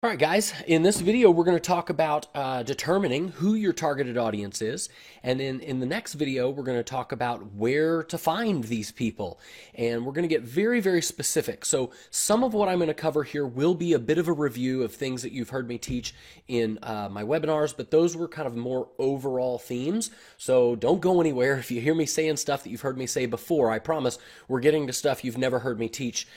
All right, guys, in this video, we're going to talk about determining who your targeted audience is. And in the next video, we're going to talk about where to find these people. And we're going to get very, very specific. So some of what I'm going to cover here will be a bit of a review of things that you've heard me teach in my webinars, but those were kind of more overall themes. So don't go anywhere. If you hear me saying stuff that you've heard me say before, I promise we're getting to stuff you've never heard me teach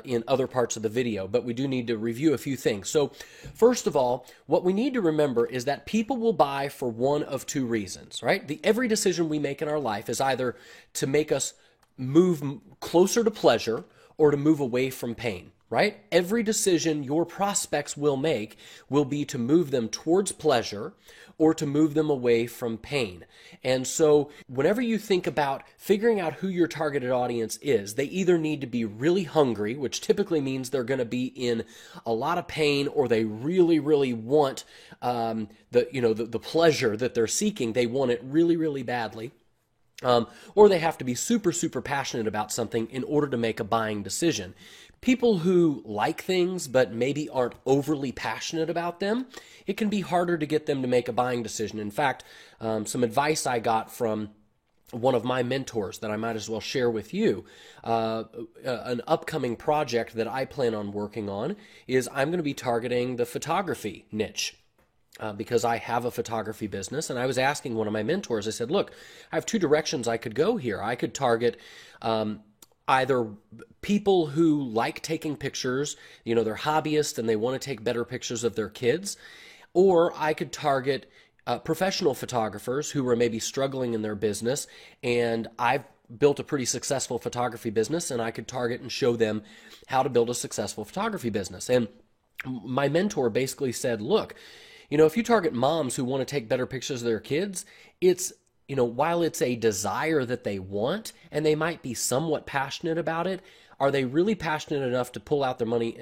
in other parts of the video, but we do need to review a few things. So first of all, what we need to remember is that people will buy for one of two reasons, right? Every decision we make in our life is either to make us move closer to pleasure or to move away from pain, right? Every decision your prospects will make will be to move them towards pleasure or to move them away from pain. And so whenever you think about figuring out who your targeted audience is, they either need to be really hungry, which typically means they're going to be in a lot of pain, or they really, really want the pleasure that they're seeking. They want it really, really badly. Or they have to be super, super passionate about something in order to make a buying decision. People who like things but maybe aren't overly passionate about them, it can be harder to get them to make a buying decision. In fact, some advice I got from one of my mentors that I might as well share with you, an upcoming project that I plan on working on is I'm going to be targeting the photography niche. Because I have a photography business, and I was asking one of my mentors, I said, look, I have two directions I could go here. I could target either people who like taking pictures, they're hobbyists and they want to take better pictures of their kids, or I could target professional photographers who are maybe struggling in their business, and I've built a pretty successful photography business, and I could target and show them how to build a successful photography business. And my mentor basically said, look, if you target moms who want to take better pictures of their kids, it's, while it's a desire that they want and they might be somewhat passionate about it, are they really passionate enough to pull out their money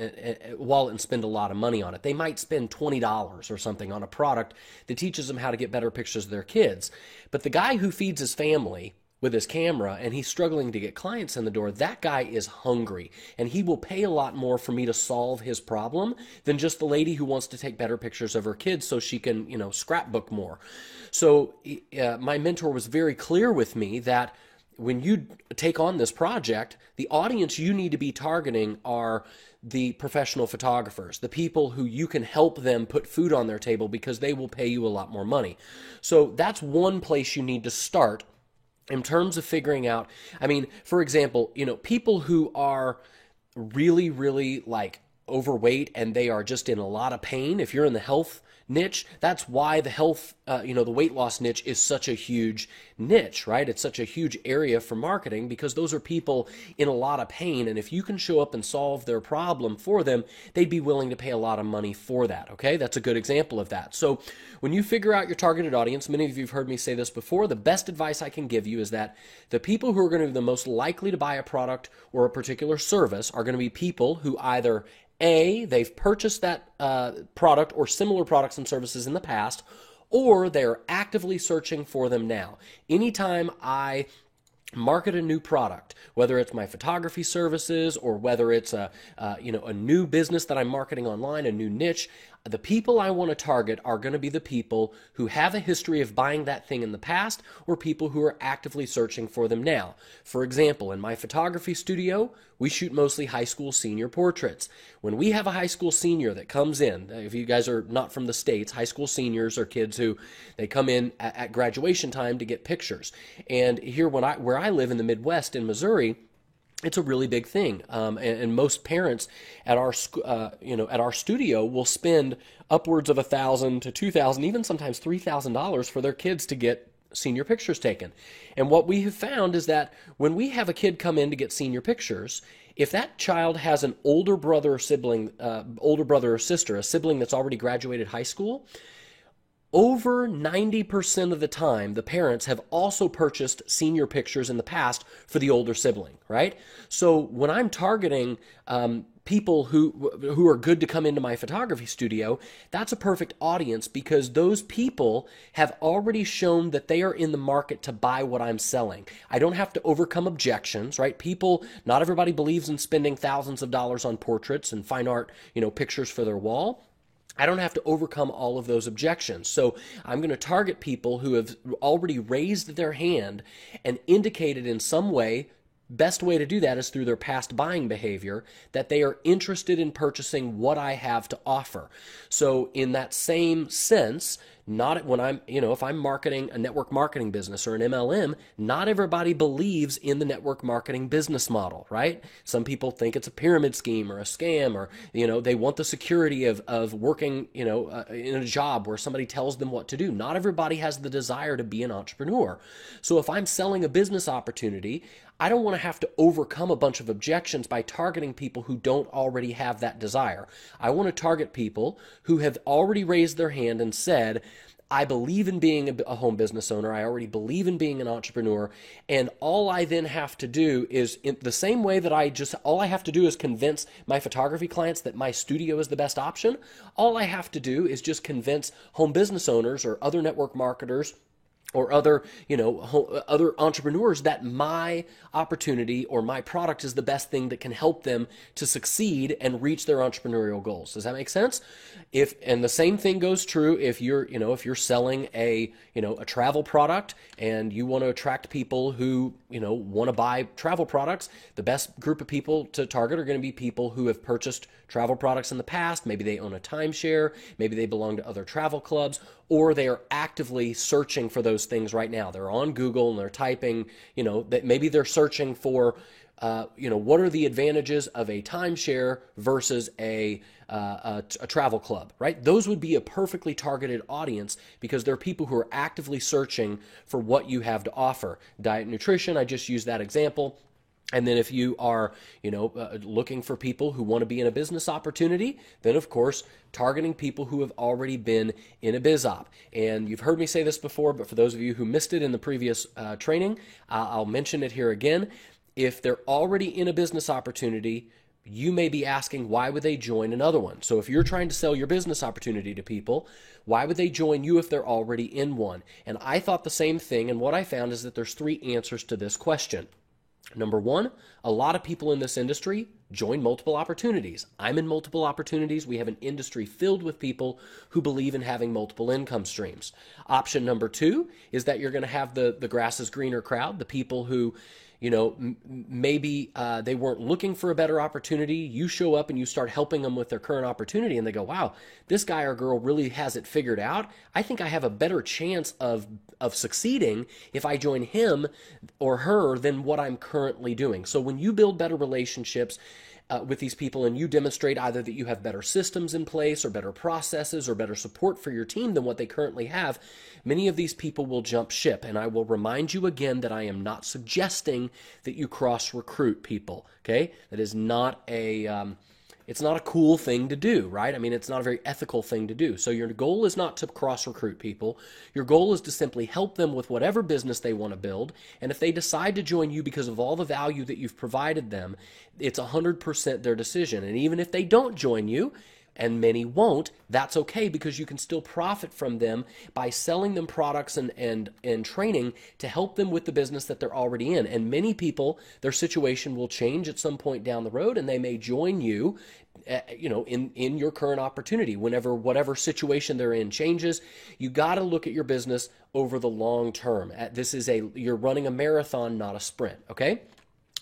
wallet and spend a lot of money on it? They might spend $20 or something on a product that teaches them how to get better pictures of their kids. But the guy who feeds his family with his camera and he's struggling to get clients in the door, that guy is hungry, and he will pay a lot more for me to solve his problem than just the lady who wants to take better pictures of her kids so she can, scrapbook more. So my mentor was very clear with me that when you take on this project, the audience you need to be targeting are the professional photographers, the people who you can help them put food on their table because they will pay you a lot more money. So that's one place you need to start in terms of figuring out. For example, people who are really, really overweight and they are just in a lot of pain. If you're in the health niche, that's why the health, the weight loss niche is such a huge niche, right? It's such a huge area for marketing because those are people in a lot of pain. And if you can show up and solve their problem for them, they'd be willing to pay a lot of money for that. Okay. That's a good example of that. So when you figure out your targeted audience, many of you have heard me say this before, the best advice I can give you is that the people who are going to be the most likely to buy a product or a particular service are going to be people who either they've purchased that product or similar products and services in the past, or they're actively searching for them now. Anytime I market a new product, whether it's my photography services or whether it's a new business that I'm marketing online, a new niche, the people I want to target are going to be the people who have a history of buying that thing in the past or people who are actively searching for them now. For example, in my photography studio, we shoot mostly high school senior portraits. When we have a high school senior that comes in, if you guys are not from the States, high school seniors are kids who they come in at graduation time to get pictures. And here where I live in the Midwest in Missouri, it's a really big thing, and most parents at our studio will spend upwards of $1,000 to $2,000, even sometimes $3,000 for their kids to get senior pictures taken. And what we have found is that when we have a kid come in to get senior pictures, if that child has an older brother or sister, a sibling that's already graduated high school, over 90% of the time, the parents have also purchased senior pictures in the past for the older sibling, right? So when I'm targeting people who are good to come into my photography studio, that's a perfect audience because those people have already shown that they are in the market to buy what I'm selling. I don't have to overcome objections, right? Not everybody believes in spending thousands of dollars on portraits and fine art, pictures for their wall. I don't have to overcome all of those objections. So I'm going to target people who have already raised their hand and indicated in some way. Best way to do that is through their past buying behavior, that they are interested in purchasing what I have to offer. So in that same sense, not when I'm, if I'm marketing a network marketing business or an MLM, not everybody believes in the network marketing business model, right? Some people think it's a pyramid scheme or a scam, or, they want the security of working, in a job where somebody tells them what to do. Not everybody has the desire to be an entrepreneur. So if I'm selling a business opportunity, I don't want to have to overcome a bunch of objections by targeting people who don't already have that desire. I want to target people who have already raised their hand and said, I believe in being a home business owner. I already believe in being an entrepreneur. And all I then have to do is, in the same way that all I have to do is convince my photography clients that my studio is the best option. All I have to do is just convince home business owners or other network marketers or other entrepreneurs that my opportunity or my product is the best thing that can help them to succeed and reach their entrepreneurial goals. Does that make sense? And the same thing goes true if you're selling a travel product and you want to attract people who, want to buy travel products. The best group of people to target are going to be people who have purchased travel products in the past. Maybe they own a timeshare, maybe they belong to other travel clubs, or they are actively searching for those things right now. They're on Google and they're typing, that maybe they're searching for, what are the advantages of a timeshare versus a travel club, right? Those would be a perfectly targeted audience because they're people who are actively searching for what you have to offer. Diet and nutrition, I just used that example. And then if you are, looking for people who want to be in a business opportunity, then of course, targeting people who have already been in a biz op. And you've heard me say this before, but for those of you who missed it in the previous training, I'll mention it here again. If they're already in a business opportunity, you may be asking, why would they join another one? So if you're trying to sell your business opportunity to people, why would they join you if they're already in one? And I thought the same thing, and what I found is that there's 3 answers to this question. Number 1, a lot of people in this industry join multiple opportunities. I'm in multiple opportunities. We have an industry filled with people who believe in having multiple income streams. Option number 2 is that you're going to have the grass is greener crowd, the people who, maybe they weren't looking for a better opportunity. You show up and you start helping them with their current opportunity and they go, wow, this guy or girl really has it figured out. I think I have a better chance of succeeding if I join him or her than what I'm currently doing. So when you build better relationships with these people and you demonstrate either that you have better systems in place or better processes or better support for your team than what they currently have, many of these people will jump ship. And I will remind you again that I am not suggesting that you cross-recruit people, okay? That is not it's not a cool thing to do, right? I mean, it's not a very ethical thing to do. So your goal is not to cross-recruit people. Your goal is to simply help them with whatever business they want to build. And if they decide to join you because of all the value that you've provided them, it's 100% their decision. And even if they don't join you, and many won't, that's okay because you can still profit from them by selling them products and training to help them with the business that they're already in. And many people, their situation will change at some point down the road and they may join you in your current opportunity. Whenever whatever situation they're in changes, you got to look at your business over the long term. You're running a marathon, not a sprint, okay?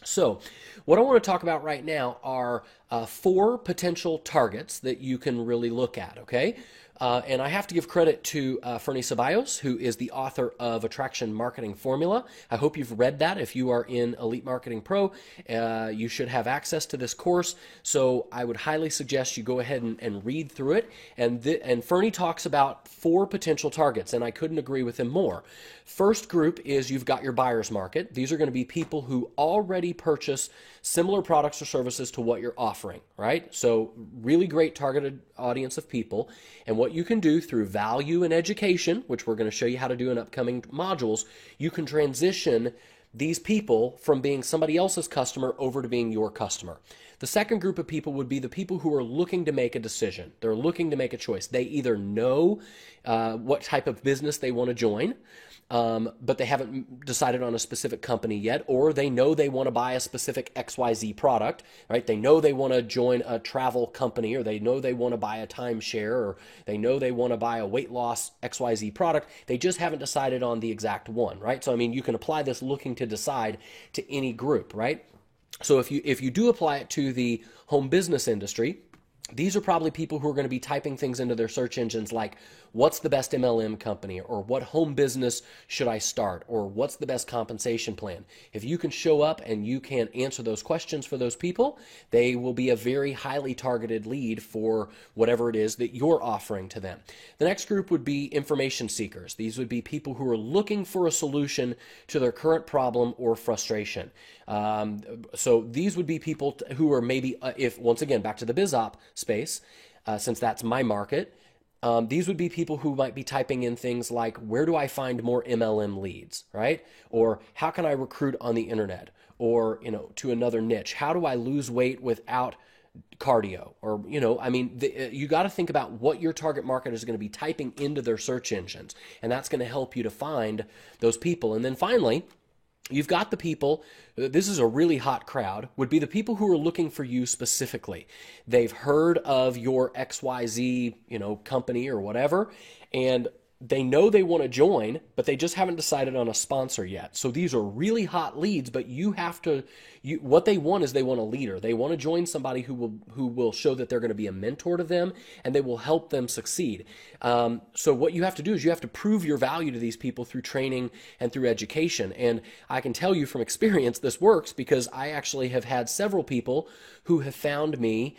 So what I want to talk about right now are 4 potential targets that you can really look at, okay? And I have to give credit to Fernie Ceballos, who is the author of Attraction Marketing Formula. I hope you've read that. If you are in Elite Marketing Pro, you should have access to this course. So I would highly suggest you go ahead and read through it. And Fernie talks about 4 potential targets, and I couldn't agree with him more. First group is you've got your buyer's market. These are going to be people who already purchase similar products or services to what you're offering, right? So really great targeted audience of people. And what you can do through value and education, which we're going to show you how to do in upcoming modules, you can transition these people from being somebody else's customer over to being your customer. The second group of people would be the people who are looking to make a decision. They're looking to make a choice. They either know what type of business they want to join, but they haven't decided on a specific company yet, or they know they want to buy a specific XYZ product, right? They know they want to join a travel company, or they know they want to buy a timeshare, or they know they want to buy a weight loss XYZ product. They just haven't decided on the exact one, right? So, I mean, you can apply this looking to decide to any group, right? So if you do apply it to the home business industry, these are probably people who are going to be typing things into their search engines like, what's the best MLM company, or what home business should I start, or what's the best compensation plan? If you can show up and you can answer those questions for those people, they will be a very highly targeted lead for whatever it is that you're offering to them. The next group would be information seekers. These would be people who are looking for a solution to their current problem or frustration. So these would be people who are maybe, if once again, back to the BizOp space, since that's my market, these would be people who might be typing in things like, where do I find more MLM leads, right? Or how can I recruit on the internet? Or, to another niche, how do I lose weight without cardio? Or, you got to think about what your target market is going to be typing into their search engines. And that's going to help you to find those people. And then finally, you've got the people, this is a really hot crowd, would be the people who are looking for you specifically. They've heard of your XYZ, company or whatever, and they know they want to join, but they just haven't decided on a sponsor yet. So these are really hot leads, but what they want is they want a leader. They want to join somebody who will show that they're going to be a mentor to them, and they will help them succeed. So what you have to do is you have to prove your value to these people through training and through education. And I can tell you from experience this works, because I actually have had several people who have found me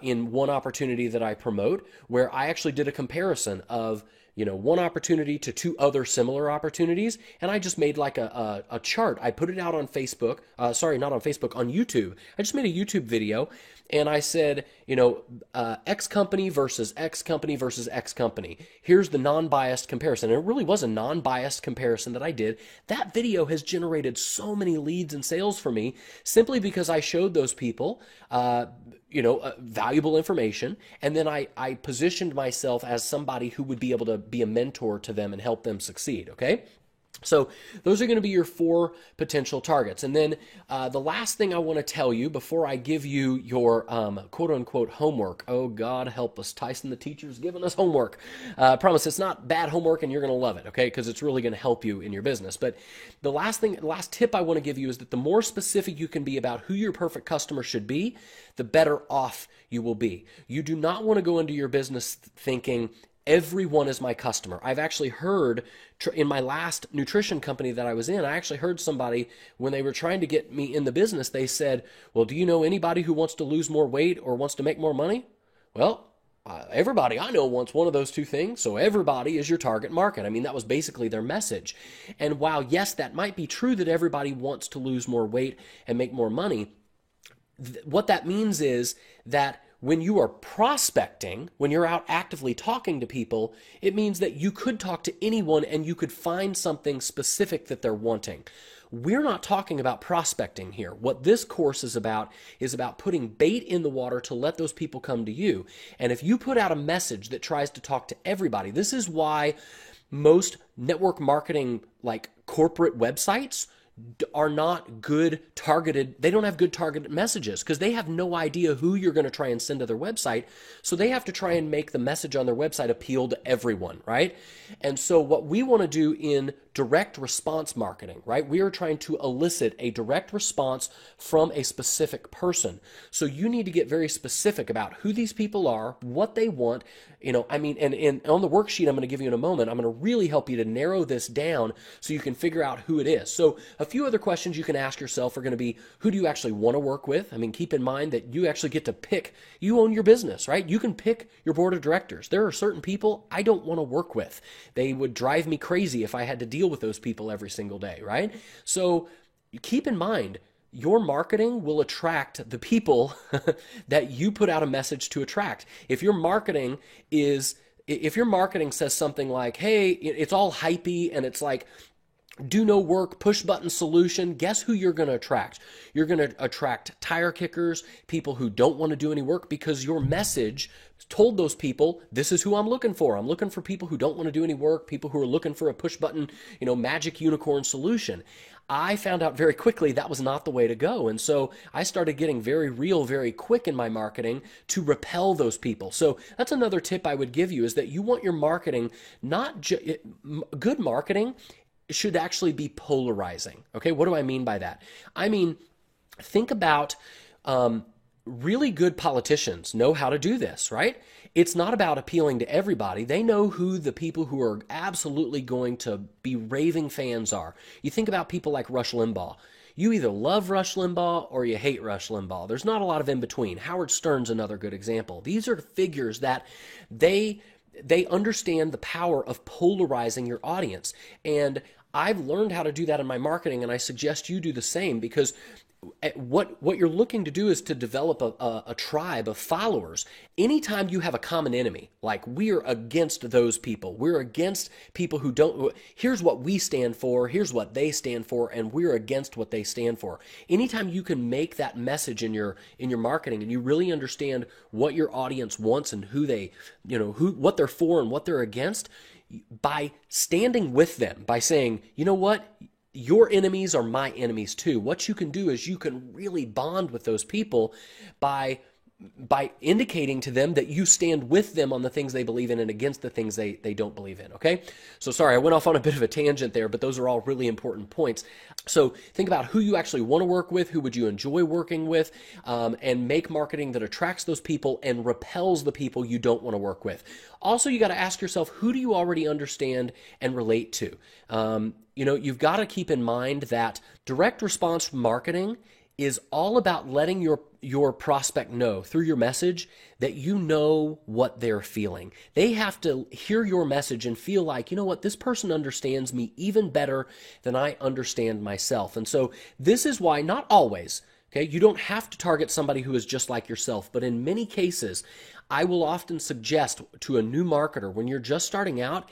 in one opportunity that I promote, where I actually did a comparison of one opportunity to two other similar opportunities. And I just made like a chart. I put it out on Facebook, not on Facebook, on YouTube. I just made a YouTube video, and I said, X company versus X company versus X company. Here's the non-biased comparison. And it really was a non-biased comparison that I did. That video has generated so many leads and sales for me simply because I showed those people, valuable information. And then I positioned myself as somebody who would be able to be a mentor to them and help them succeed. Okay. So those are going to be your 4 potential targets. And then the last thing I want to tell you before I give you your quote-unquote homework. Oh, God help us. Tyson, the teacher's giving us homework. I promise it's not bad homework, and you're going to love it, okay? Because it's really going to help you in your business. But the last tip I want to give you is that the more specific you can be about who your perfect customer should be, the better off you will be. You do not want to go into your business thinking, everyone is my customer. I've actually heard in my last nutrition company that I was in, I actually heard somebody, when they were trying to get me in the business, they said, well, do you know anybody who wants to lose more weight or wants to make more money? Well, everybody I know wants one of those two things, so everybody is your target market. I mean, that was basically their message. And while, yes, that might be true that everybody wants to lose more weight and make more money, what that means is that when you are prospecting, when you're out actively talking to people, it means that you could talk to anyone and you could find something specific that they're wanting. We're not talking about prospecting here. What this course is about putting bait in the water to let those people come to you. And if you put out a message that tries to talk to everybody, this is why most network marketing, like corporate websites, are not good targeted. They don't have good targeted messages because they have no idea who you're going to try and send to their website. So they have to try and make the message on their website appeal to everyone, right? And so what we want to do in direct response marketing, right? We are trying to elicit a direct response from a specific person. So you need to get very specific about who these people are, what they want. And on the worksheet I'm going to give you in a moment, I'm going to really help you to narrow this down so you can figure out who it is. So a few other questions you can ask yourself are going to be, who do you actually want to work with? I mean, keep in mind that you actually get to pick. You own your business, right? You can pick your board of directors. There are certain people I don't want to work with. They would drive me crazy if I had to deal with those people every single day, right? So keep in mind, your marketing will attract the people that you put out a message to attract. If your marketing says something like, hey, it's all hypey and it's like, do no work, push button solution, guess who you're going to attract? You're going to attract tire kickers, people who don't want to do any work, because your message told those people, this is who I'm looking for. I'm looking for people who don't want to do any work, people who are looking for a push button, magic unicorn solution. I found out very quickly that was not the way to go. And so I started getting very real, very quick in my marketing to repel those people. So that's another tip I would give you, is that you want your marketing, good marketing should actually be polarizing. Okay, what do I mean by that? I mean, think about really good politicians know how to do this, right? It's not about appealing to everybody. They know who the people who are absolutely going to be raving fans are. You think about people like Rush Limbaugh. You either love Rush Limbaugh or you hate Rush Limbaugh. There's not a lot of in between. Howard Stern's another good example. These are figures that they understand the power of polarizing your audience. And I've learned how to do that in my marketing, and I suggest you do the same, because what you're looking to do is to develop a tribe of followers. Anytime you have a common enemy, like we're against those people, we're against people who don't, here's what we stand for, here's what they stand for, and we're against what they stand for. Anytime you can make that message in your marketing, and you really understand what your audience wants and who they, what they're for and what they're against, by standing with them, by saying, you know what, your enemies are my enemies too. What you can do is you can really bond with those people by indicating to them that you stand with them on the things they believe in and against the things they don't believe in, okay? So sorry, I went off on a bit of a tangent there, but those are all really important points. So think about who you actually want to work with, who would you enjoy working with, and make marketing that attracts those people and repels the people you don't want to work with. Also, you got to ask yourself, who do you already understand and relate to? You've got to keep in mind that direct response marketing is all about letting your prospect know through your message that you know what they're feeling. They have to hear your message and feel like, you know what, this person understands me even better than I understand myself. And so this is why, not always, okay, you don't have to target somebody who is just like yourself, but in many cases, I will often suggest to a new marketer, when you're just starting out,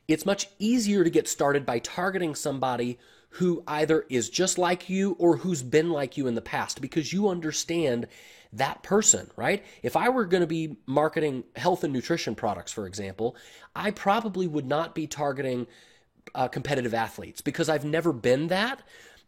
it's much easier to get started by targeting somebody who either is just like you or who's been like you in the past, because you understand that person, right? If I were going to be marketing health and nutrition products, for example, I probably would not be targeting competitive athletes, because I've never been that.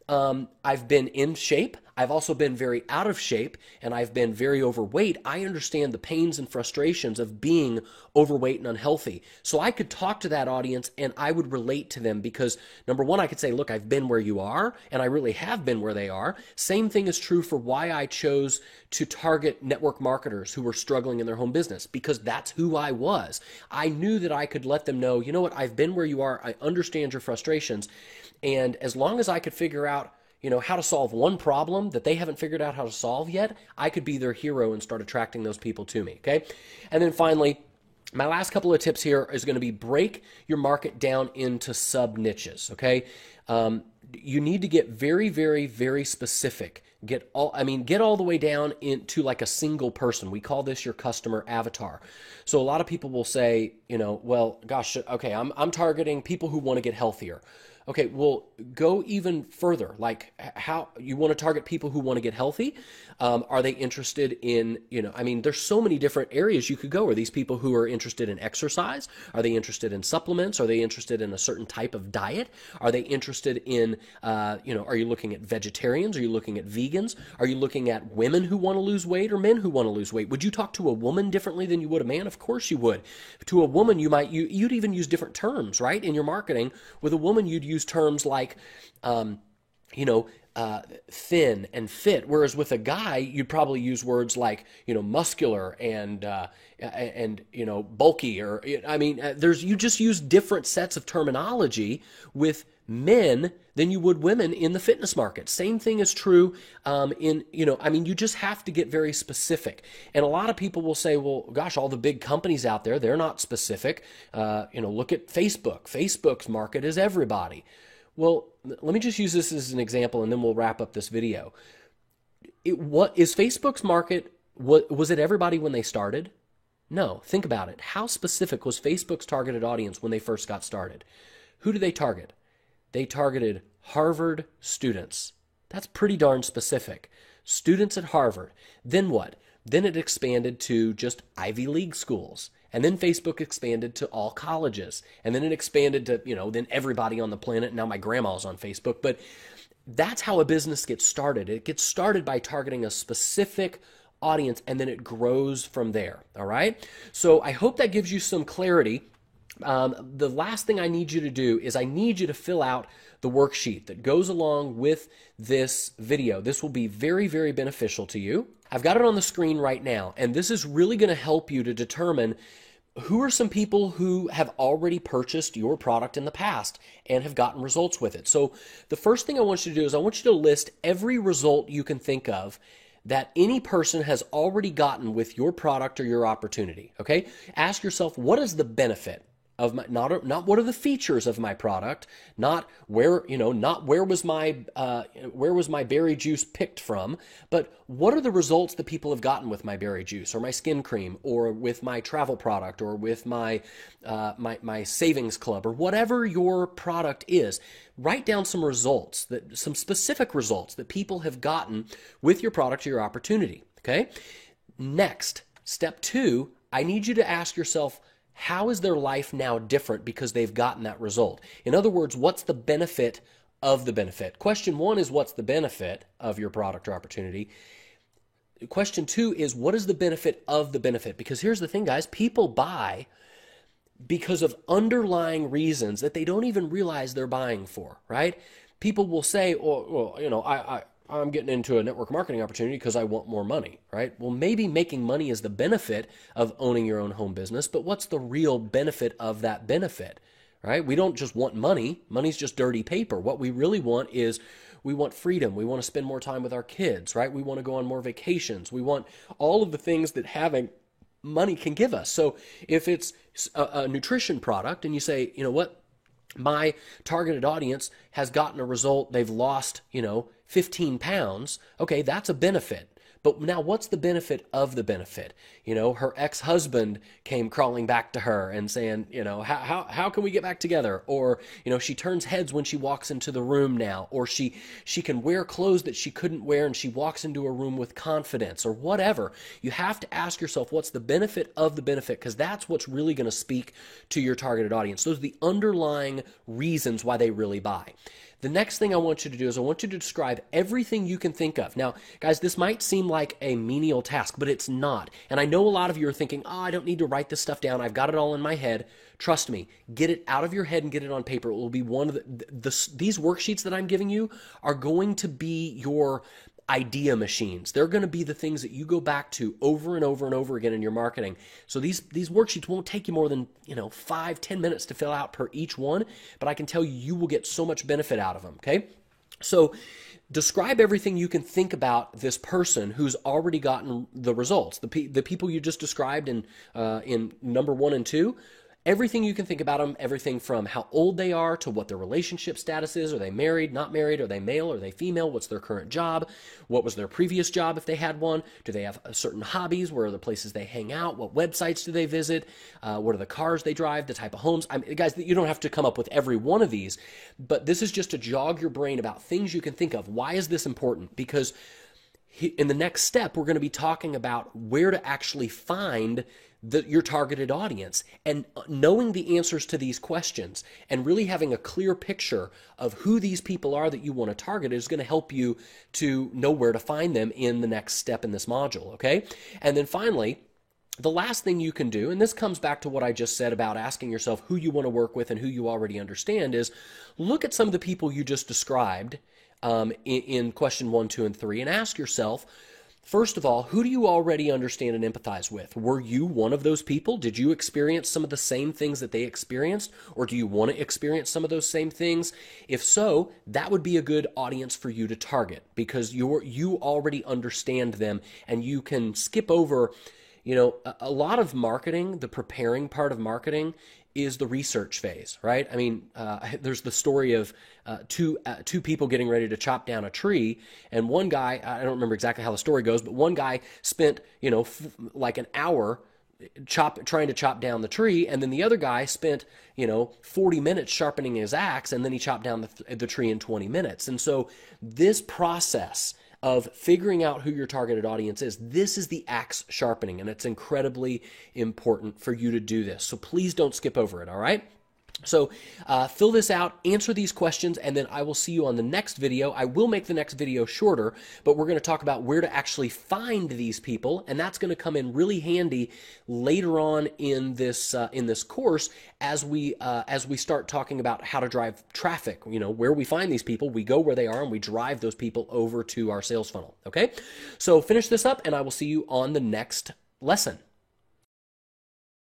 I've been in shape. I've also been very out of shape, and I've been very overweight. I understand the pains and frustrations of being overweight and unhealthy. So I could talk to that audience and I would relate to them, because number one, I could say, look, I've been where you are, and I really have been where they are. Same thing is true for why I chose to target network marketers who were struggling in their home business, because that's who I was. I knew that I could let them know, you know what, I've been where you are. I understand your frustrations. And as long as I could figure out, how to solve one problem that they haven't figured out how to solve yet, I could be their hero and start attracting those people to me, okay? And then finally, my last couple of tips here is going to be break your market down into sub-niches, okay? You need to get very, very, very specific. Get all the way down into like a single person. We call this your customer avatar. So a lot of people will say, well, gosh, okay, I'm targeting people who want to get healthier. Okay, well, go even further. Like, how you want to target people who want to get healthy? Are they interested in, there's so many different areas you could go. Are these people who are interested in exercise? Are they interested in supplements? Are they interested in a certain type of diet? Are they interested in, are you looking at vegetarians? Are you looking at vegans? Are you looking at women who want to lose weight or men who want to lose weight? Would you talk to a woman differently than you would a man? Of course you would. To a woman, you'd even use different terms, right? In your marketing, with a woman, you'd use terms like, thin and fit, whereas with a guy, you'd probably use words like, muscular and bulky, or, you just use different sets of terminology with men than you would women in the fitness market. Same thing is true you just have to get very specific. And a lot of people will say, well, gosh, all the big companies out there, they're not specific. Look at Facebook. Facebook's market is everybody. Well, let me just use this as an example, and then we'll wrap up this video. What is Facebook's market? Was it everybody when they started? No. Think about it. How specific was Facebook's targeted audience when they first got started? Who did they target? They targeted Harvard students. That's pretty darn specific. Students at Harvard. Then what? Then it expanded to just Ivy League schools. And then Facebook expanded to all colleges. And then it expanded to, then everybody on the planet. Now my grandma's on Facebook. But that's how a business gets started. It gets started by targeting a specific audience, and then it grows from there. All right? So I hope that gives you some clarity. The last thing I need you to do is I need you to fill out the worksheet that goes along with this video. This will be very, very beneficial to you. I've got it on the screen right now, and this is really going to help you to determine who are some people who have already purchased your product in the past and have gotten results with it. So the first thing I want you to do is I want you to list every result you can think of that any person has already gotten with your product or your opportunity. Okay? Ask yourself, what is the benefit of my, not what are the features of my product, not where was my berry juice picked from, but what are the results that people have gotten with my berry juice or my skin cream or with my travel product or with my my savings club or whatever your product is. Write down some results, some specific results that people have gotten with your product or your opportunity. Okay. Next, step 2, I need you to ask yourself, how is their life now different because they've gotten that result? In other words, what's the benefit of the benefit? Question 1 is, what's the benefit of your product or opportunity? Question 2 is, what is the benefit of the benefit? Because here's the thing, guys, people buy because of underlying reasons that they don't even realize they're buying for, right? People will say, I'm getting into a network marketing opportunity because I want more money, right? Well, maybe making money is the benefit of owning your own home business, but what's the real benefit of that benefit, right? We don't just want money. Money's just dirty paper. What we really want is we want freedom. We want to spend more time with our kids, right? We want to go on more vacations. We want all of the things that having money can give us. So if it's a nutrition product and you say, you know what? My targeted audience has gotten a result. They've lost, 15 pounds. Okay, that's a benefit. But now what's the benefit of the benefit? Her ex-husband came crawling back to her and saying, how can we get back together? Or, she turns heads when she walks into the room now, or she can wear clothes that she couldn't wear and she walks into a room with confidence or whatever. You have to ask yourself, what's the benefit of the benefit? Because that's what's really going to speak to your targeted audience. Those are the underlying reasons why they really buy. The next thing I want you to do is I want you to describe everything you can think of. Now, guys, this might seem like a menial task, but it's not. And I know a lot of you are thinking, I don't need to write this stuff down. I've got it all in my head. Trust me, get it out of your head and get it on paper. It will be one of these worksheets that I'm giving you are going to be your idea machines. They're going to be the things that you go back to over and over and over again in your marketing. So these worksheets won't take you more than 5-10 minutes to fill out per each one, but I can tell you, you will get so much benefit out of them. Okay, so describe everything you can think about this person who's already gotten the results. The people you just described in number 1 and 2. Everything you can think about them, everything from how old they are to what their relationship status is. Are they married, not married? Are they male? Are they female? What's their current job? What was their previous job if they had one? Do they have certain hobbies? Where are the places they hang out? What websites do they visit? What are the cars they drive? The type of homes? Guys, you don't have to come up with every one of these, but this is just to jog your brain about things you can think of. Why is this important? Because in the next step, we're going to be talking about where to actually find your targeted audience, and knowing the answers to these questions and really having a clear picture of who these people are that you want to target is going to help you to know where to find them in the next step in this module, okay? And then finally, the last thing you can do, and this comes back to what I just said about asking yourself who you want to work with and who you already understand, is look at some of the people you just described in question 1, 2, and 3 and ask yourself, first of all, who do you already understand and empathize with? Were you one of those people? Did you experience some of the same things that they experienced? Or do you want to experience some of those same things? If so, that would be a good audience for you to target because you already understand them and you can skip over, a lot of marketing, the preparing part of marketing is the research phase, right? I mean, there's the story of two people getting ready to chop down a tree, and one guy, I don't remember exactly how the story goes, but one guy spent, like an hour trying to chop down the tree, and then the other guy spent 40 minutes sharpening his axe, and then he chopped down the tree in 20 minutes. And so this process of figuring out who your targeted audience is, this is the axe sharpening, and it's incredibly important for you to do this. So please don't skip over it, all right? So fill this out, answer these questions, and then I will see you on the next video. I will make the next video shorter, but we're going to talk about where to actually find these people, and that's going to come in really handy later on in this course as we start talking about how to drive traffic. Where we find these people, we go where they are, and we drive those people over to our sales funnel. Okay, so finish this up, and I will see you on the next lesson.